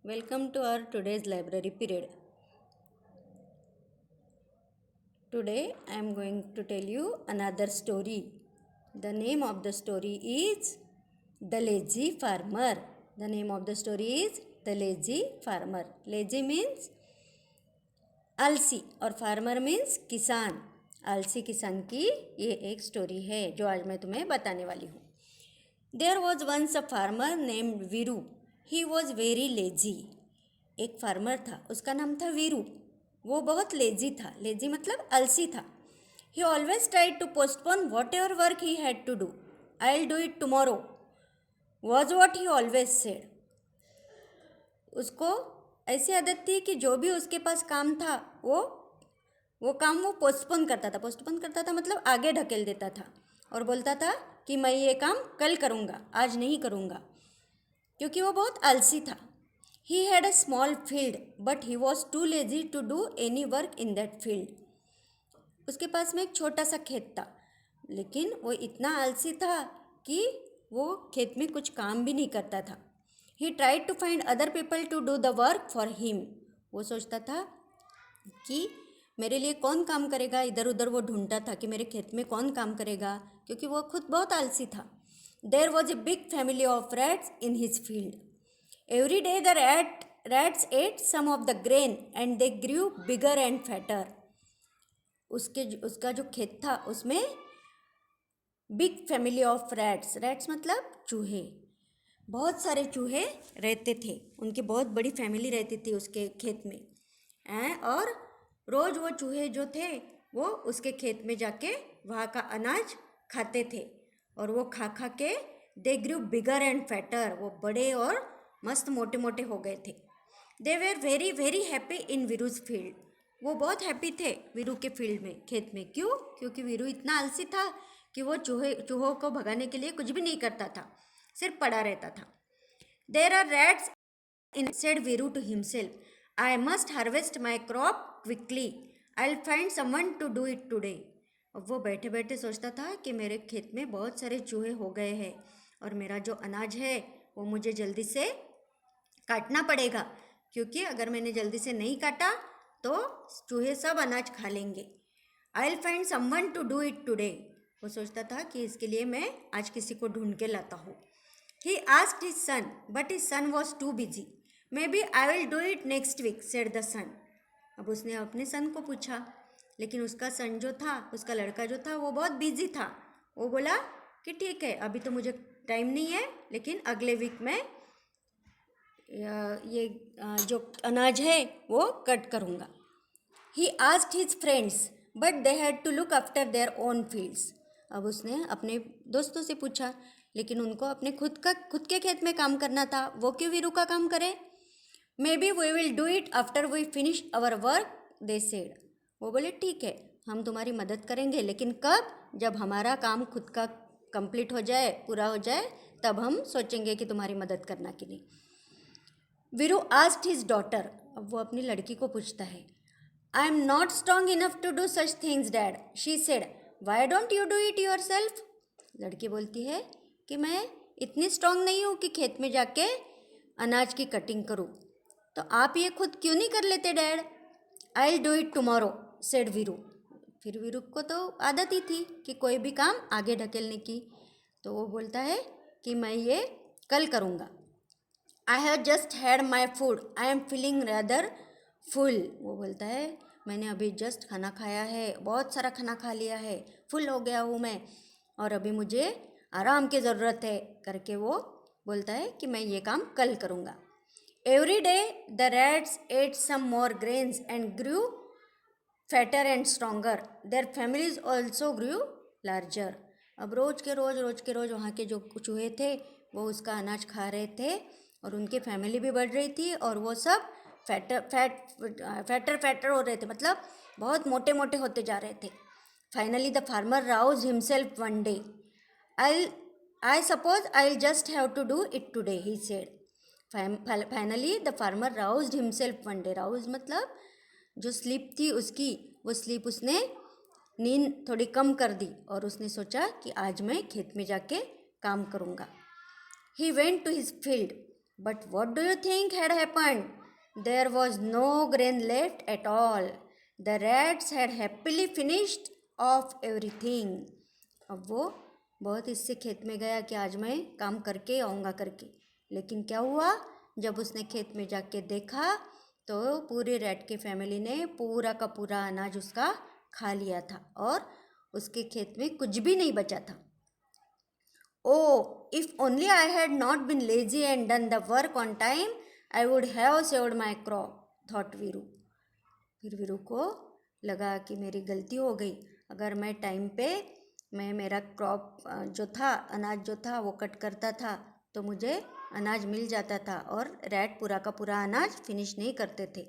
Welcome to our today's library period. Today I am going to tell you another story. The name of the story is The Lazy Farmer. The name of the story is The Lazy Farmer. Lazy means आलसी और farmer means किसान. आलसी किसान की ये एक story है जो आज मैं तुम्हें बताने वाली हूँ. There was once a farmer named Veeru. He was very lazy. एक फार्मर था, उसका नाम था वीरू. वो बहुत लेजी था. लेजी मतलब आलसी था. He always tried to postpone whatever work he had to do. I will do it tomorrow was what he always said. उसको ऐसी आदत थी कि जो भी उसके पास काम था वो काम वो पोस्टपोन करता था. पोस्टपोन करता था मतलब आगे ढकेल देता था और बोलता था कि मैं ये काम कल करूँगा, आज नहीं करूँगा, क्योंकि वो बहुत आलसी था. He had a small field but he was too lazy to do any work in that field. उसके पास में एक छोटा सा खेत था, लेकिन वो इतना आलसी था कि वो खेत में कुछ काम भी नहीं करता था. He tried to find other people to do the work for him. वो सोचता था कि मेरे लिए कौन काम करेगा. इधर उधर वो ढूंढता था कि मेरे खेत में कौन काम करेगा, क्योंकि वो खुद बहुत आलसी था. There was a big family of rats in his field. Every day the rats ate some of the grain and they grew bigger and fatter. उसका जो खेत था उसमें big family of rats. Rats मतलब चूहे. बहुत सारे चूहे रहते थे. उनकी बहुत बड़ी फैमिली रहती थी उसके खेत में. और रोज़ वो चूहे जो थे वो उसके खेत में जाके वहाँ का अनाज खाते थे. और वो खा खा के दे ग्रू बिगर एंड फैटर. वो बड़े और मस्त मोटे मोटे हो गए थे. They were very very happy in Veeru's field. वो बहुत हैप्पी थे वीरू के फील्ड में, खेत में. क्यों? क्योंकि वीरू इतना आलसी था कि वो चूहों को भगाने के लिए कुछ भी नहीं करता था, सिर्फ पड़ा रहता था. There are rats in said Veeru to himself. I must harvest my crop quickly. I will find someone to do it today. अब वो बैठे बैठे सोचता था कि मेरे खेत में बहुत सारे चूहे हो गए हैं और मेरा जो अनाज है वो मुझे जल्दी से काटना पड़ेगा, क्योंकि अगर मैंने जल्दी से नहीं काटा तो चूहे सब अनाज खा लेंगे. I will find someone to do it today. वो सोचता था कि इसके लिए मैं आज किसी को ढूंढ के लाता हूँ. He asked his son but his son was too busy. Maybe I will do it next week said the son. अब उसने अपने सन को पूछा, लेकिन उसका सन जो था, उसका लड़का जो था, वो बहुत बिजी था. वो बोला कि ठीक है, अभी तो मुझे टाइम नहीं है, लेकिन अगले वीक में ये जो अनाज है वो कट करूँगा. He asked his friends but they had to look after their own fields. अब उसने अपने दोस्तों से पूछा, लेकिन उनको अपने खुद के खेत में काम करना था. वो क्यों वीरू का काम करे? Maybe we will do it after we finish our work they said. वो बोले ठीक है, हम तुम्हारी मदद करेंगे, लेकिन कब? जब हमारा काम खुद का कंप्लीट हो जाए, पूरा हो जाए, तब हम सोचेंगे कि तुम्हारी मदद करना कि नहीं. Veeru asked his daughter. अब वो अपनी लड़की को पूछता है. I am not strong enough to do such things dad. She said why don't you do it yourself. लड़की बोलती है कि मैं इतनी स्ट्रॉन्ग नहीं हूँ कि खेत में जाके अनाज की कटिंग करूँ, तो आप ये खुद क्यों नहीं कर लेते dad. I will do it tomorrow said Veeru. फिर वीरू को तो आदत ही थी कि कोई भी काम आगे ढकेलने की, तो वो बोलता है कि मैं ये कल करूँगा. I have just had my food. I am feeling rather full. वो बोलता है मैंने अभी जस्ट खाना खाया है, बहुत सारा खाना खा लिया है, फुल हो गया हूँ मैं, और अभी मुझे आराम की ज़रूरत है करके वो बोलता है कि मैं ये काम कल करूँगा. Every day the rats ate some more grains and grew fatter and stronger. Their families also grew larger. अब रोज़ के रोज़ वहाँ के जो चूहे थे वो उसका अनाज खा रहे थे और उनकी फैमिली भी बढ़ रही थी और वो सब फैटर हो रहे थे, मतलब बहुत मोटे मोटे होते जा रहे थे. Finally the farmer rouse himself one day. I suppose I will just have to do it today he said. Finally the farmer roused himself one day. Rouse मतलब जो स्लीप थी उसकी, वो स्लीप उसने नींद थोड़ी कम कर दी और उसने सोचा कि आज मैं खेत में जाके काम करूँगा. He went to his field But what do you think had happened? There was no grain left at all. The rats had happily finished off everything. अब वो बहुत इससे खेत में गया कि आज मैं काम करके आऊँगा करके, लेकिन क्या हुआ, जब उसने खेत में जाके देखा तो पूरे रैट के फैमिली ने पूरा का पूरा अनाज उसका खा लिया था और उसके खेत में कुछ भी नहीं बचा था. Oh, if only I had not been lazy and done the work on time, I would have saved my crop, thought Veeru. फिर वीरू को लगा कि मेरी गलती हो गई. अगर मैं टाइम पे मैं मेरा क्रॉप जो था, अनाज जो था वो कट करता था तो मुझे अनाज मिल जाता था और रैट पूरा का पूरा अनाज फिनिश नहीं करते थे.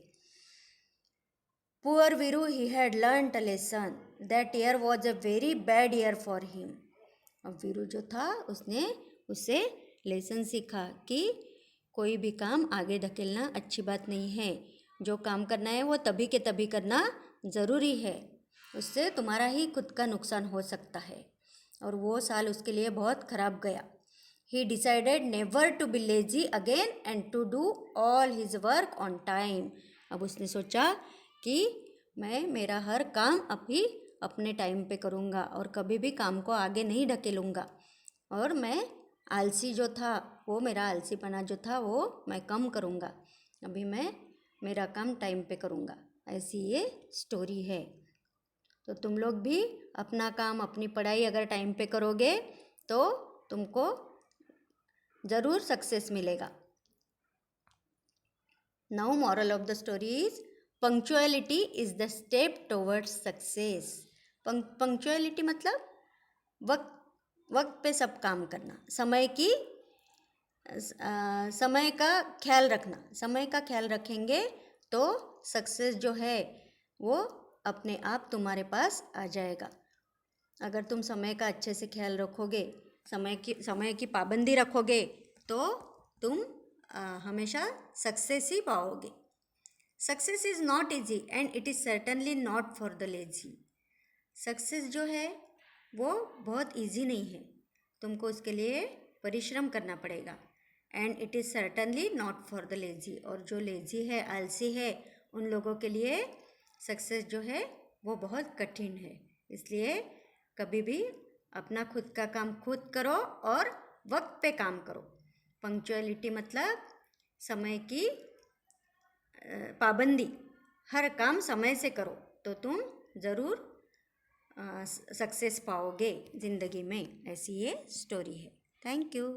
Poor Viru, he had learnt a lesson. That year was a very bad year for him. अब वीरू जो था उसने उससे लेसन सीखा कि कोई भी काम आगे धकेलना अच्छी बात नहीं है. जो काम करना है वो तभी के तभी करना ज़रूरी है. उससे तुम्हारा ही खुद का नुकसान हो सकता है. और वो साल उसके लिए बहुत ख़राब गया. He decided never to be lazy again and to do all his work on time. अब उसने सोचा कि मैं मेरा हर काम अभी अपने टाइम पे करूँगा और कभी भी काम को आगे नहीं ढकेलूँगा. और मैं आलसी जो था वो, मेरा आलसीपना जो था वो मैं कम करूँगा. अभी मैं मेरा काम टाइम पे करूँगा. ऐसी ये स्टोरी है. तो तुम लोग भी अपना काम, अपनी पढ़ाई अगर टाइम पे करोगे तो तुमको ज़रूर सक्सेस मिलेगा. Now moral of the story is punctuality is the step towards success. Punctuality मतलब वक्त पे सब काम करना, समय का ख्याल रखना. समय का ख्याल रखेंगे तो सक्सेस जो है वो अपने आप तुम्हारे पास आ जाएगा. अगर तुम समय का अच्छे से ख्याल रखोगे, समय की पाबंदी रखोगे तो तुम हमेशा सक्सेस ही पाओगे. Success is not easy and it is certainly not for the lazy. Success जो है वो बहुत इजी नहीं है. तुमको उसके लिए परिश्रम करना पड़ेगा. And it is certainly not for the lazy. और जो लेजी है, आलसी है, उन लोगों के लिए सक्सेस जो है वो बहुत कठिन है. इसलिए कभी भी अपना खुद का काम खुद करो और वक्त पे काम करो. पंक्चुअलिटी मतलब समय की पाबंदी. हर काम समय से करो तो तुम ज़रूर सक्सेस पाओगे ज़िंदगी में. ऐसी ये स्टोरी है. Thank you.